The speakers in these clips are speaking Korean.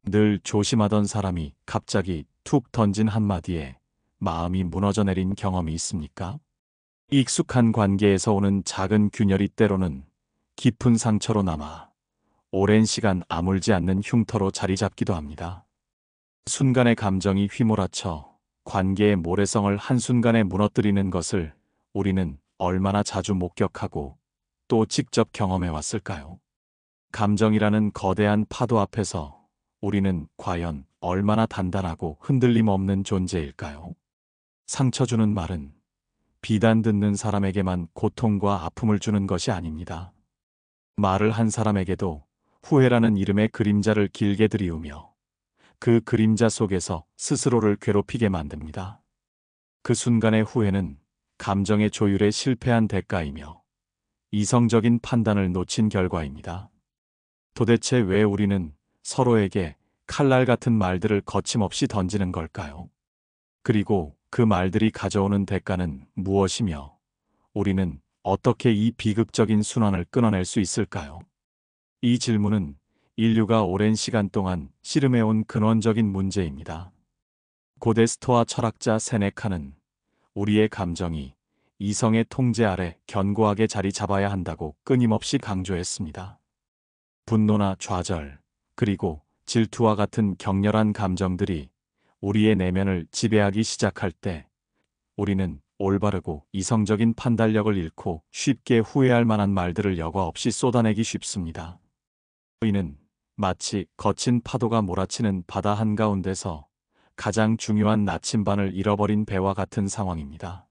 늘 조심하던 사람이 갑자기 툭 던진 한마디에 마음이 무너져 내린 경험이 있습니까? 익숙한 관계에서 오는 작은 균열이 때로는 깊은 상처로 남아 오랜 시간 아물지 않는 흉터로 자리 잡기도 합니다. 순간의 감정이 휘몰아쳐 관계의 모래성을 한순간에 무너뜨리는 것을 우리는 얼마나 자주 목격하고 또 직접 경험해 왔을까요? 감정이라는 거대한 파도 앞에서 우리는 과연 얼마나 단단하고 흔들림 없는 존재일까요? 상처 주는 말은 비단 듣는 사람에게만 고통과 아픔을 주는 것이 아닙니다. 말을 한 사람에게도 후회라는 이름의 그림자를 길게 들이우며 그 그림자 속에서 스스로를 괴롭히게 만듭니다. 그 순간의 후회는 감정의 조율에 실패한 대가이며 이성적인 판단을 놓친 결과입니다. 도대체 왜 우리는 서로에게 칼날 같은 말들을 거침없이 던지는 걸까요? 그리고 그 말들이 가져오는 대가는 무엇이며 우리는 어떻게 이 비극적인 순환을 끊어낼 수 있을까요? 이 질문은 인류가 오랜 시간 동안 씨름해온 근원적인 문제입니다. 고대 스토아 철학자 세네카는 우리의 감정이 이성의 통제 아래 견고하게 자리 잡아야 한다고 끊임없이 강조했습니다. 분노나 좌절, 그리고 질투와 같은 격렬한 감정들이 우리의 내면을 지배하기 시작할 때 우리는 올바르고 이성적인 판단력을 잃고 쉽게 후회할 만한 말들을 여과 없이 쏟아내기 쉽습니다. 이는 마치 거친 파도가 몰아치는 바다 한가운데서 가장 중요한 나침반을 잃어버린 배와 같은 상황입니다.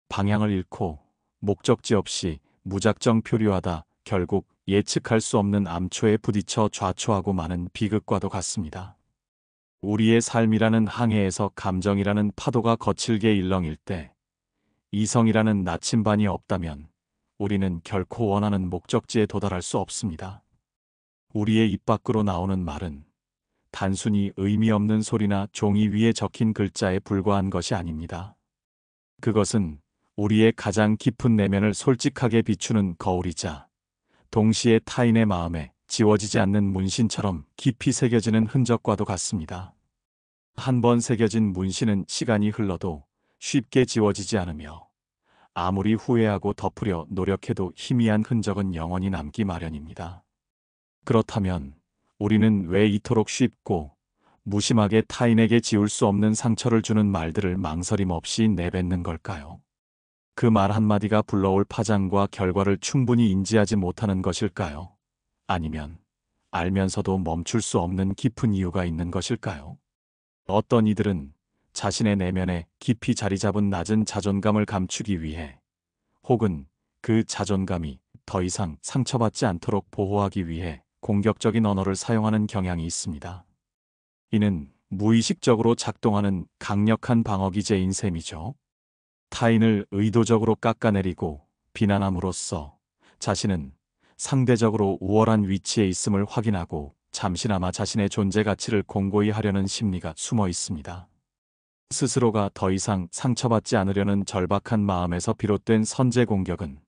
방향을 잃고 목적지 없이 무작정 표류하다 결국 예측할 수 없는 암초에 부딪혀 좌초하고 마는 비극과도 같습니다. 우리의 삶이라는 항해에서 감정이라는 파도가 거칠게 일렁일 때 이성이라는 나침반이 없다면 우리는 결코 원하는 목적지에 도달할 수 없습니다. 우리의 입 밖으로 나오는 말은 단순히 의미 없는 소리나 종이 위에 적힌 글자에 불과한 것이 아닙니다. 그것은 우리의 가장 깊은 내면을 솔직하게 비추는 거울이자 동시에 타인의 마음에 지워지지 않는 문신처럼 깊이 새겨지는 흔적과도 같습니다. 한 번 새겨진 문신은 시간이 흘러도 쉽게 지워지지 않으며 아무리 후회하고 덮으려 노력해도 희미한 흔적은 영원히 남기 마련입니다. 그렇다면 우리는 왜 이토록 쉽고 무심하게 타인에게 지울 수 없는 상처를 주는 말들을 망설임 없이 내뱉는 걸까요? 그 말 한마디가 불러올 파장과 결과를 충분히 인지하지 못하는 것일까요? 아니면 알면서도 멈출 수 없는 깊은 이유가 있는 것일까요? 어떤 이들은 자신의 내면에 깊이 자리 잡은 낮은 자존감을 감추기 위해 혹은 그 자존감이 더 이상 상처받지 않도록 보호하기 위해 공격적인 언어를 사용하는 경향이 있습니다. 이는 무의식적으로 작동하는 강력한 방어 기제인 셈이죠. 타인을 의도적으로 깎아내리고 비난함으로써 자신은 상대적으로 우월한 위치에 있음을 확인하고 잠시나마 자신의 존재 가치를 공고히 하려는 심리가 숨어 있습니다. 스스로가 더 이상 상처받지 않으려는 절박한 마음에서 비롯된 선제 공격은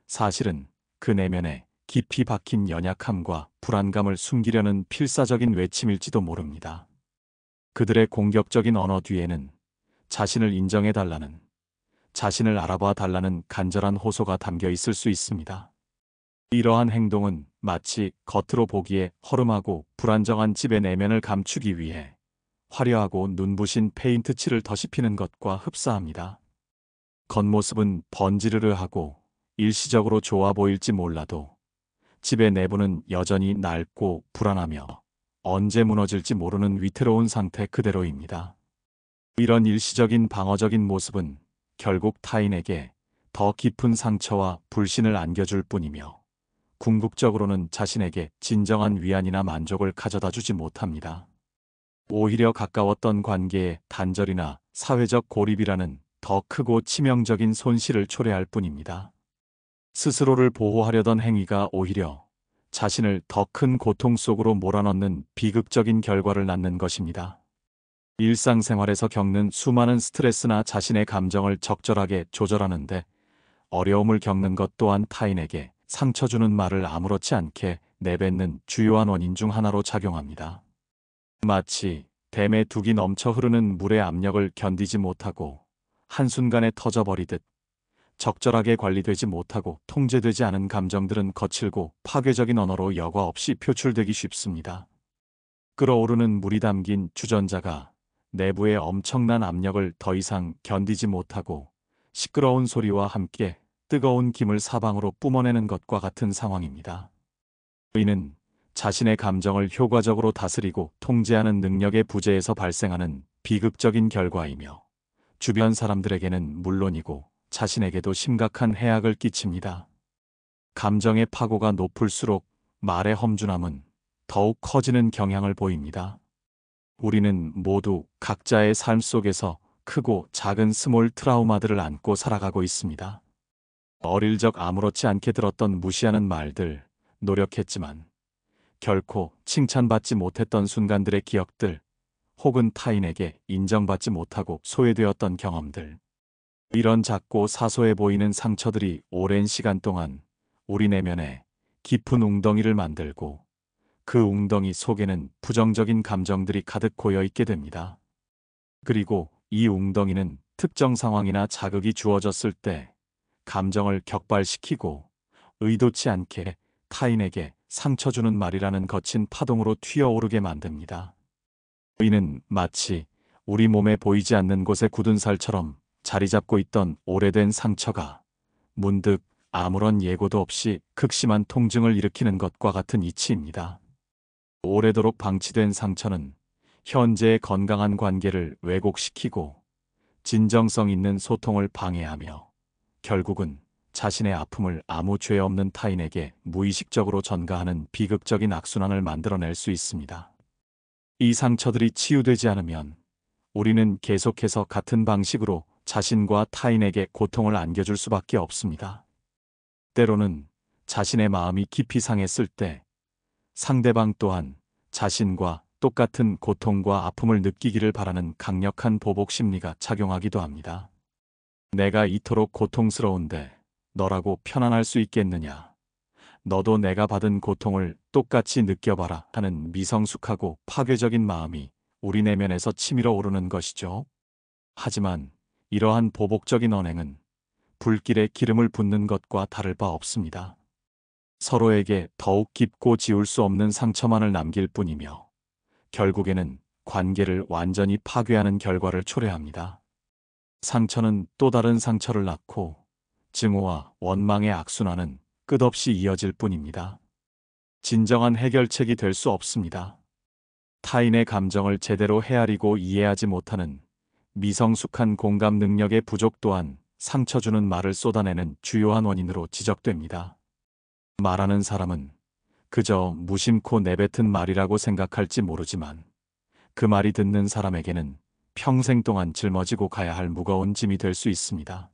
사실은 그 내면에 깊이 박힌 연약함과 불안감을 숨기려는 필사적인 외침일지도 모릅니다. 그들의 공격적인 언어 뒤에는 자신을 인정해달라는, 자신을 알아봐 달라는 간절한 호소가 담겨 있을 수 있습니다. 이러한 행동은 마치 겉으로 보기에 허름하고 불안정한 집의 내면을 감추기 위해 화려하고 눈부신 페인트 칠을 더씹히는 것과 흡사합니다. 겉모습은 번지르르하고 일시적으로 좋아 보일지 몰라도 집의 내부는 여전히 낡고 불안하며 언제 무너질지 모르는 위태로운 상태 그대로입니다. 이런 일시적인 방어적인 모습은 결국 타인에게 더 깊은 상처와 불신을 안겨줄 뿐이며 궁극적으로는 자신에게 진정한 위안이나 만족을 가져다 주지 못합니다. 오히려 가까웠던 관계의 단절이나 사회적 고립이라는 더 크고 치명적인 손실을 초래할 뿐입니다. 스스로를 보호하려던 행위가 오히려 자신을 더 큰 고통 속으로 몰아넣는 비극적인 결과를 낳는 것입니다. 일상생활에서 겪는 수많은 스트레스나 자신의 감정을 적절하게 조절하는데 어려움을 겪는 것 또한 타인에게 상처 주는 말을 아무렇지 않게 내뱉는 주요한 원인 중 하나로 작용합니다. 마치 댐에 둑이 넘쳐 흐르는 물의 압력을 견디지 못하고 한순간에 터져버리듯 적절하게 관리되지 못하고 통제되지 않은 감정들은 거칠고 파괴적인 언어로 여과 없이 표출되기 쉽습니다. 끓어오르는 물이 담긴 주전자가 내부의 엄청난 압력을 더 이상 견디지 못하고 시끄러운 소리와 함께 뜨거운 김을 사방으로 뿜어내는 것과 같은 상황입니다. 이는 자신의 감정을 효과적으로 다스리고 통제하는 능력의 부재에서 발생하는 비극적인 결과이며 주변 사람들에게는 물론이고 자신에게도 심각한 해악을 끼칩니다. 감정의 파고가 높을수록 말의 험준함은 더욱 커지는 경향을 보입니다. 우리는 모두 각자의 삶 속에서 크고 작은 스몰 트라우마들을 안고 살아가고 있습니다. 어릴 적 아무렇지 않게 들었던 무시하는 말들, 노력했지만 결코 칭찬받지 못했던 순간들의 기억들, 혹은 타인에게 인정받지 못하고 소외되었던 경험들. 이런 작고 사소해 보이는 상처들이 오랜 시간 동안 우리 내면에 깊은 웅덩이를 만들고 그 웅덩이 속에는 부정적인 감정들이 가득 고여 있게 됩니다. 그리고 이 웅덩이는 특정 상황이나 자극이 주어졌을 때 감정을 격발시키고 의도치 않게 타인에게 상처 주는 말이라는 거친 파동으로 튀어오르게 만듭니다. 이는 마치 우리 몸에 보이지 않는 곳에 굳은 살처럼 자리 잡고 있던 오래된 상처가 문득 아무런 예고도 없이 극심한 통증을 일으키는 것과 같은 이치입니다. 오래도록 방치된 상처는 현재의 건강한 관계를 왜곡시키고 진정성 있는 소통을 방해하며 결국은 자신의 아픔을 아무 죄 없는 타인에게 무의식적으로 전가하는 비극적인 악순환을 만들어낼 수 있습니다. 이 상처들이 치유되지 않으면 우리는 계속해서 같은 방식으로 자신과 타인에게 고통을 안겨줄 수밖에 없습니다. 때로는 자신의 마음이 깊이 상했을 때 상대방 또한 자신과 똑같은 고통과 아픔을 느끼기를 바라는 강력한 보복 심리가 작용하기도 합니다. 내가 이토록 고통스러운데 너라고 편안할 수 있겠느냐. 너도 내가 받은 고통을 똑같이 느껴봐라 하는 미성숙하고 파괴적인 마음이 우리 내면에서 치밀어 오르는 것이죠. 하지만 이러한 보복적인 언행은 불길에 기름을 붓는 것과 다를 바 없습니다. 서로에게 더욱 깊고 지울 수 없는 상처만을 남길 뿐이며 결국에는 관계를 완전히 파괴하는 결과를 초래합니다. 상처는 또 다른 상처를 낳고 증오와 원망의 악순환은 끝없이 이어질 뿐입니다. 진정한 해결책이 될 수 없습니다. 타인의 감정을 제대로 헤아리고 이해하지 못하는 미성숙한 공감 능력의 부족 또한 상처 주는 말을 쏟아내는 주요한 원인으로 지적됩니다. 말하는 사람은 그저 무심코 내뱉은 말이라고 생각할지 모르지만 그 말이 듣는 사람에게는 평생 동안 짊어지고 가야 할 무거운 짐이 될 수 있습니다.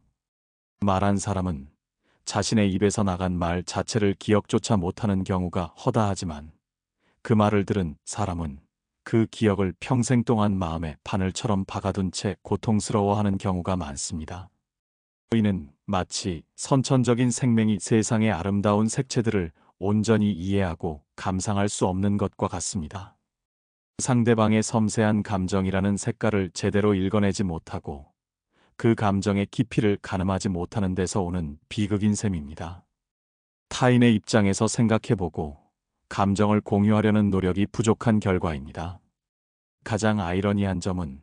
말한 사람은 자신의 입에서 나간 말 자체를 기억조차 못하는 경우가 허다하지만 그 말을 들은 사람은 그 기억을 평생 동안 마음에 바늘처럼 박아둔 채 고통스러워하는 경우가 많습니다. 이는 마치 선천적인 생명이 세상의 아름다운 색채들을 온전히 이해하고 감상할 수 없는 것과 같습니다. 상대방의 섬세한 감정이라는 색깔을 제대로 읽어내지 못하고 그 감정의 깊이를 가늠하지 못하는 데서 오는 비극인 셈입니다. 타인의 입장에서 생각해보고 감정을 공유하려는 노력이 부족한 결과입니다. 가장 아이러니한 점은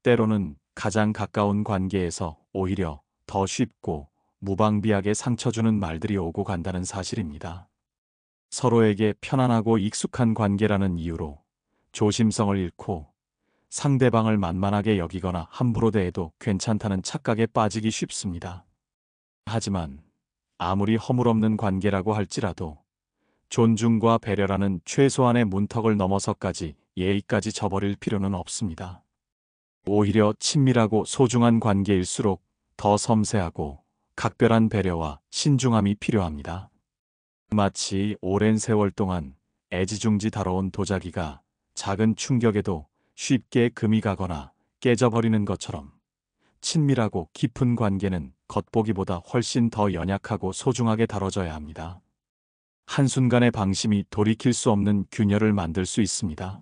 때로는 가장 가까운 관계에서 오히려 더 쉽고 무방비하게 상처 주는 말들이 오고 간다는 사실입니다. 서로에게 편안하고 익숙한 관계라는 이유로 조심성을 잃고 상대방을 만만하게 여기거나 함부로 대해도 괜찮다는 착각에 빠지기 쉽습니다. 하지만 아무리 허물없는 관계라고 할지라도 존중과 배려라는 최소한의 문턱을 넘어서까지 예의까지 저버릴 필요는 없습니다. 오히려 친밀하고 소중한 관계일수록 더 섬세하고 각별한 배려와 신중함이 필요합니다. 마치 오랜 세월 동안 애지중지 다뤄온 도자기가 작은 충격에도 쉽게 금이 가거나 깨져버리는 것처럼 친밀하고 깊은 관계는 겉보기보다 훨씬 더 연약하고 소중하게 다뤄져야 합니다. 한순간의 방심이 돌이킬 수 없는 균열을 만들 수 있습니다.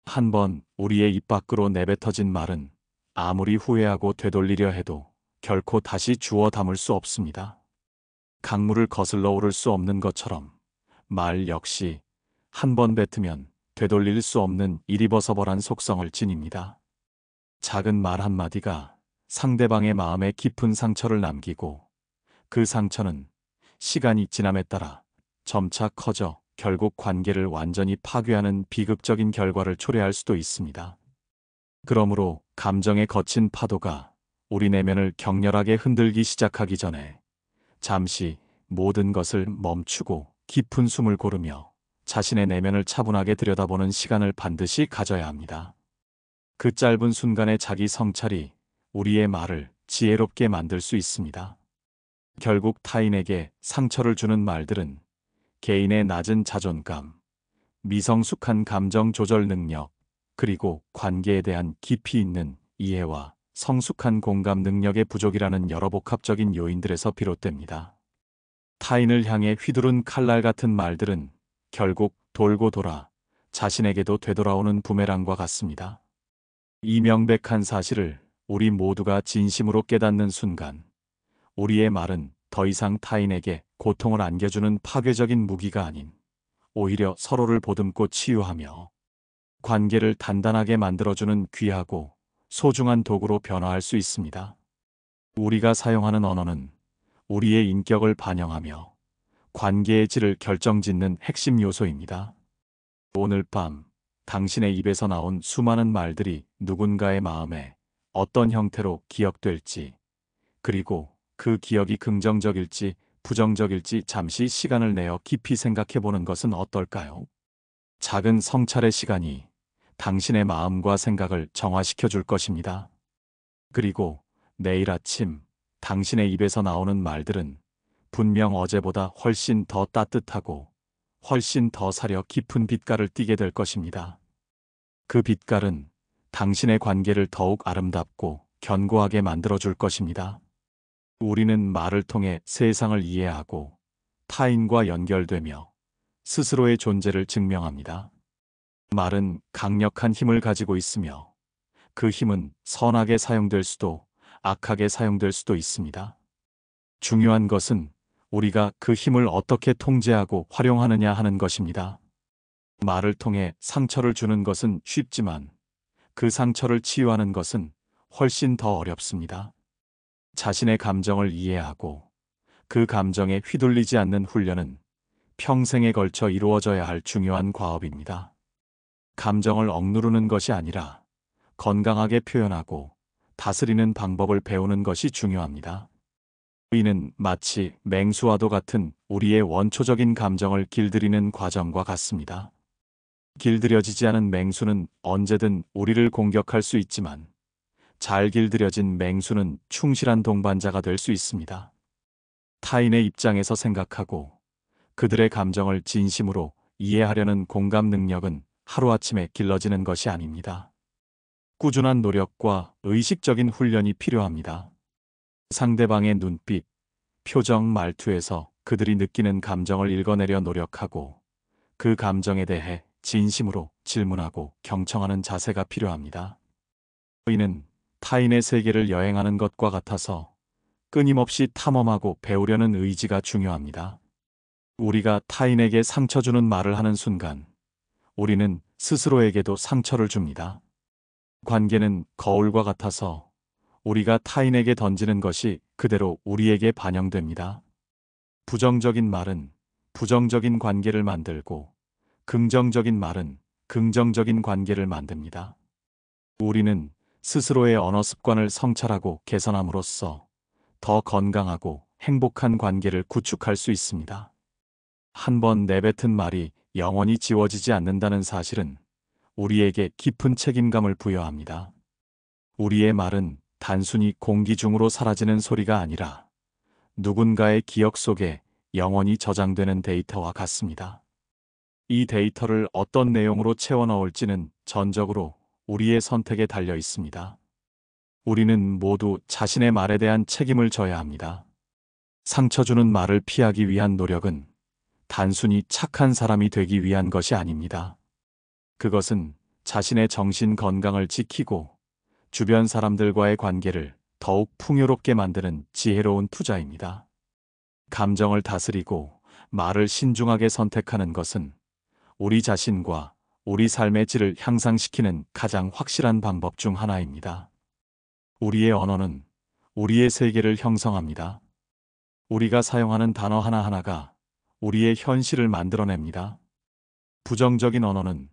한번 우리의 입 밖으로 내뱉어진 말은 아무리 후회하고 되돌리려 해도 결코 다시 주워 담을 수 없습니다. 강물을 거슬러 오를 수 없는 것처럼 말 역시 한 번 뱉으면 되돌릴 수 없는 이리버서벌한 속성을 지닙니다. 작은 말 한마디가 상대방의 마음에 깊은 상처를 남기고 그 상처는 시간이 지남에 따라 점차 커져 결국 관계를 완전히 파괴하는 비극적인 결과를 초래할 수도 있습니다. 그러므로 감정의 거친 파도가 우리 내면을 격렬하게 흔들기 시작하기 전에 잠시 모든 것을 멈추고 깊은 숨을 고르며 자신의 내면을 차분하게 들여다보는 시간을 반드시 가져야 합니다. 그 짧은 순간의 자기 성찰이 우리의 말을 지혜롭게 만들 수 있습니다. 결국 타인에게 상처를 주는 말들은 개인의 낮은 자존감, 미성숙한 감정 조절 능력, 그리고 관계에 대한 깊이 있는 이해와 성숙한 공감 능력의 부족이라는 여러 복합적인 요인들에서 비롯됩니다. 타인을 향해 휘두른 칼날 같은 말들은 결국 돌고 돌아 자신에게도 되돌아오는 부메랑과 같습니다. 이 명백한 사실을 우리 모두가 진심으로 깨닫는 순간, 우리의 말은 더 이상 타인에게 고통을 안겨주는 파괴적인 무기가 아닌 오히려 서로를 보듬고 치유하며 관계를 단단하게 만들어주는 귀하고 소중한 도구로 변화할 수 있습니다. 우리가 사용하는 언어는 우리의 인격을 반영하며 관계의 질을 결정짓는 핵심 요소입니다. 오늘 밤 당신의 입에서 나온 수많은 말들이 누군가의 마음에 어떤 형태로 기억될지, 그리고 그 기억이 긍정적일지 부정적일지 잠시 시간을 내어 깊이 생각해 보는 것은 어떨까요? 작은 성찰의 시간이 당신의 마음과 생각을 정화시켜 줄 것입니다. 그리고 내일 아침 당신의 입에서 나오는 말들은 분명 어제보다 훨씬 더 따뜻하고 훨씬 더 사려 깊은 빛깔을 띠게 될 것입니다. 그 빛깔은 당신의 관계를 더욱 아름답고 견고하게 만들어줄 것입니다. 우리는 말을 통해 세상을 이해하고 타인과 연결되며 스스로의 존재를 증명합니다. 말은 강력한 힘을 가지고 있으며 그 힘은 선하게 사용될 수도 악하게 사용될 수도 있습니다. 중요한 것은 우리가 그 힘을 어떻게 통제하고 활용하느냐 하는 것입니다. 말을 통해 상처를 주는 것은 쉽지만 그 상처를 치유하는 것은 훨씬 더 어렵습니다. 자신의 감정을 이해하고 그 감정에 휘둘리지 않는 훈련은 평생에 걸쳐 이루어져야 할 중요한 과업입니다. 감정을 억누르는 것이 아니라 건강하게 표현하고 다스리는 방법을 배우는 것이 중요합니다. 이는 마치 맹수와도 같은 우리의 원초적인 감정을 길들이는 과정과 같습니다. 길들여지지 않은 맹수는 언제든 우리를 공격할 수 있지만 잘 길들여진 맹수는 충실한 동반자가 될 수 있습니다. 타인의 입장에서 생각하고 그들의 감정을 진심으로 이해하려는 공감 능력은 하루아침에 길러지는 것이 아닙니다. 꾸준한 노력과 의식적인 훈련이 필요합니다. 상대방의 눈빛, 표정, 말투에서 그들이 느끼는 감정을 읽어내려 노력하고 그 감정에 대해 진심으로 질문하고 경청하는 자세가 필요합니다. 이는 타인의 세계를 여행하는 것과 같아서 끊임없이 탐험하고 배우려는 의지가 중요합니다. 우리가 타인에게 상처 주는 말을 하는 순간 우리는 스스로에게도 상처를 줍니다. 관계는 거울과 같아서 우리가 타인에게 던지는 것이 그대로 우리에게 반영됩니다. 부정적인 말은 부정적인 관계를 만들고 긍정적인 말은 긍정적인 관계를 만듭니다. 우리는 스스로의 언어 습관을 성찰하고 개선함으로써 더 건강하고 행복한 관계를 구축할 수 있습니다. 한 번 내뱉은 말이 영원히 지워지지 않는다는 사실은 우리에게 깊은 책임감을 부여합니다. 우리의 말은 단순히 공기 중으로 사라지는 소리가 아니라 누군가의 기억 속에 영원히 저장되는 데이터와 같습니다. 이 데이터를 어떤 내용으로 채워 넣을지는 전적으로 우리의 선택에 달려 있습니다. 우리는 모두 자신의 말에 대한 책임을 져야 합니다. 상처 주는 말을 피하기 위한 노력은 단순히 착한 사람이 되기 위한 것이 아닙니다. 그것은 자신의 정신 건강을 지키고 주변 사람들과의 관계를 더욱 풍요롭게 만드는 지혜로운 투자입니다. 감정을 다스리고 말을 신중하게 선택하는 것은 우리 자신과 우리 삶의 질을 향상시키는 가장 확실한 방법 중 하나입니다. 우리의 언어는 우리의 세계를 형성합니다. 우리가 사용하는 단어 하나하나가 우리의 현실을 만들어냅니다. 부정적인 언어는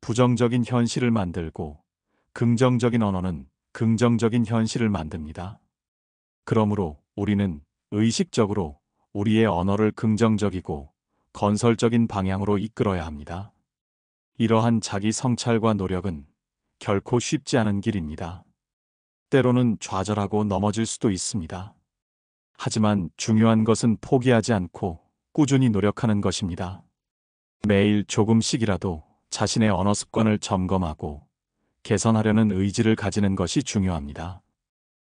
부정적인 현실을 만들고 긍정적인 언어는 긍정적인 현실을 만듭니다. 그러므로 우리는 의식적으로 우리의 언어를 긍정적이고 건설적인 방향으로 이끌어야 합니다. 이러한 자기 성찰과 노력은 결코 쉽지 않은 길입니다. 때로는 좌절하고 넘어질 수도 있습니다. 하지만 중요한 것은 포기하지 않고 꾸준히 노력하는 것입니다. 매일 조금씩이라도 자신의 언어 습관을 점검하고 개선하려는 의지를 가지는 것이 중요합니다.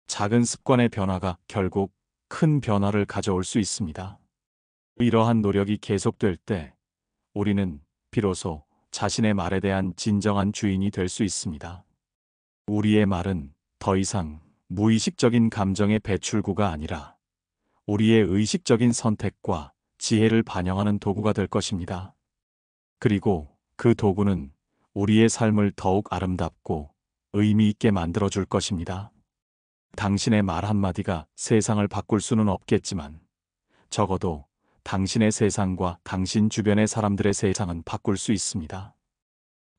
작은 습관의 변화가 결국 큰 변화를 가져올 수 있습니다. 이러한 노력이 계속될 때 우리는 비로소 자신의 말에 대한 진정한 주인이 될 수 있습니다. 우리의 말은 더 이상 무의식적인 감정의 배출구가 아니라 우리의 의식적인 선택과 지혜를 반영하는 도구가 될 것입니다. 그리고 그 도구는 우리의 삶을 더욱 아름답고 의미 있게 만들어줄 것입니다. 당신의 말 한마디가 세상을 바꿀 수는 없겠지만 적어도 당신의 세상과 당신 주변의 사람들의 세상은 바꿀 수 있습니다.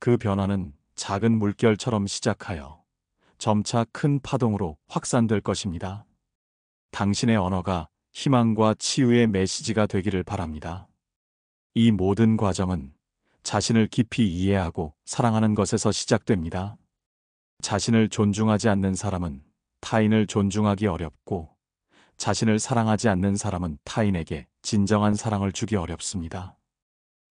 그 변화는 작은 물결처럼 시작하여 점차 큰 파동으로 확산될 것입니다. 당신의 언어가 희망과 치유의 메시지가 되기를 바랍니다. 이 모든 과정은 자신을 깊이 이해하고 사랑하는 것에서 시작됩니다. 자신을 존중하지 않는 사람은 타인을 존중하기 어렵고 자신을 사랑하지 않는 사람은 타인에게 진정한 사랑을 주기 어렵습니다.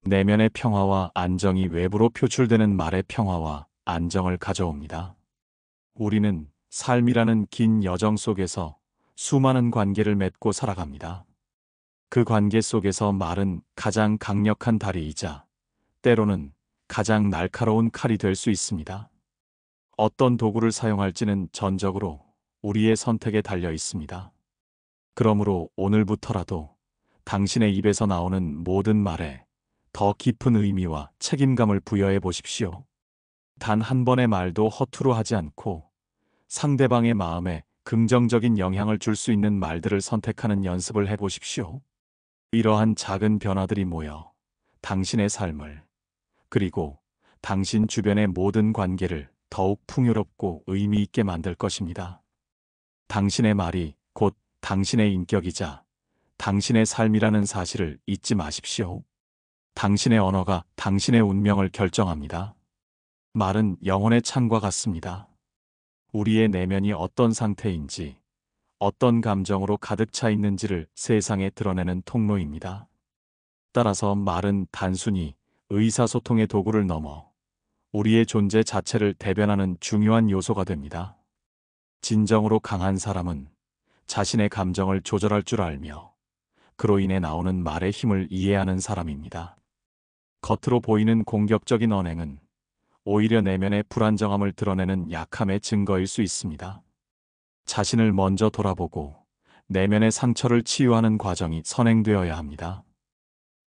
내면의 평화와 안정이 외부로 표출되는 말의 평화와 안정을 가져옵니다. 우리는 삶이라는 긴 여정 속에서 수많은 관계를 맺고 살아갑니다. 그 관계 속에서 말은 가장 강력한 다리이자 때로는 가장 날카로운 칼이 될 수 있습니다. 어떤 도구를 사용할지는 전적으로 우리의 선택에 달려 있습니다. 그러므로 오늘부터라도 당신의 입에서 나오는 모든 말에 더 깊은 의미와 책임감을 부여해 보십시오. 단 한 번의 말도 허투루 하지 않고 상대방의 마음에 긍정적인 영향을 줄 수 있는 말들을 선택하는 연습을 해 보십시오. 이러한 작은 변화들이 모여 당신의 삶을 그리고 당신 주변의 모든 관계를 더욱 풍요롭고 의미 있게 만들 것입니다. 당신의 말이 곧 당신의 인격이자 당신의 삶이라는 사실을 잊지 마십시오. 당신의 언어가 당신의 운명을 결정합니다. 말은 영혼의 창과 같습니다. 우리의 내면이 어떤 상태인지, 어떤 감정으로 가득 차 있는지를 세상에 드러내는 통로입니다. 따라서 말은 단순히 의사소통의 도구를 넘어 우리의 존재 자체를 대변하는 중요한 요소가 됩니다. 진정으로 강한 사람은 자신의 감정을 조절할 줄 알며 그로 인해 나오는 말의 힘을 이해하는 사람입니다. 겉으로 보이는 공격적인 언행은 오히려 내면의 불안정함을 드러내는 약함의 증거일 수 있습니다. 자신을 먼저 돌아보고 내면의 상처를 치유하는 과정이 선행되어야 합니다.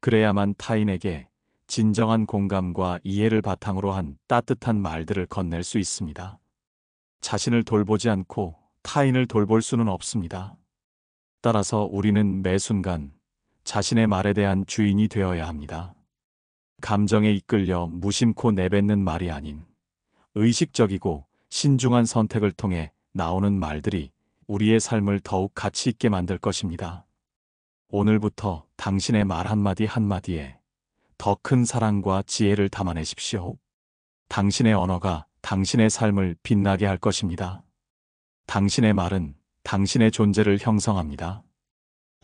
그래야만 타인에게 진정한 공감과 이해를 바탕으로 한 따뜻한 말들을 건넬 수 있습니다. 자신을 돌보지 않고 타인을 돌볼 수는 없습니다. 따라서 우리는 매 순간 자신의 말에 대한 주인이 되어야 합니다. 감정에 이끌려 무심코 내뱉는 말이 아닌 의식적이고 신중한 선택을 통해 나오는 말들이 우리의 삶을 더욱 가치 있게 만들 것입니다. 오늘부터 당신의 말 한마디 한마디에 더 큰 사랑과 지혜를 담아내십시오. 당신의 언어가 당신의 삶을 빛나게 할 것입니다. 당신의 말은 당신의 존재를 형성합니다.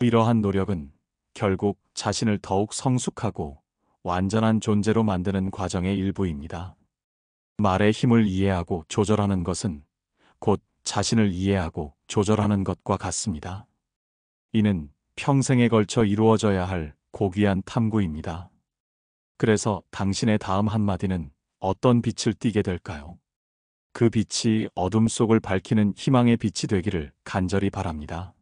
이러한 노력은 결국 자신을 더욱 성숙하고 완전한 존재로 만드는 과정의 일부입니다. 말의 힘을 이해하고 조절하는 것은 곧 자신을 이해하고 조절하는 것과 같습니다. 이는 평생에 걸쳐 이루어져야 할 고귀한 탐구입니다. 그래서 당신의 다음 한마디는 어떤 빛을 띠게 될까요? 그 빛이 어둠 속을 밝히는 희망의 빛이 되기를 간절히 바랍니다.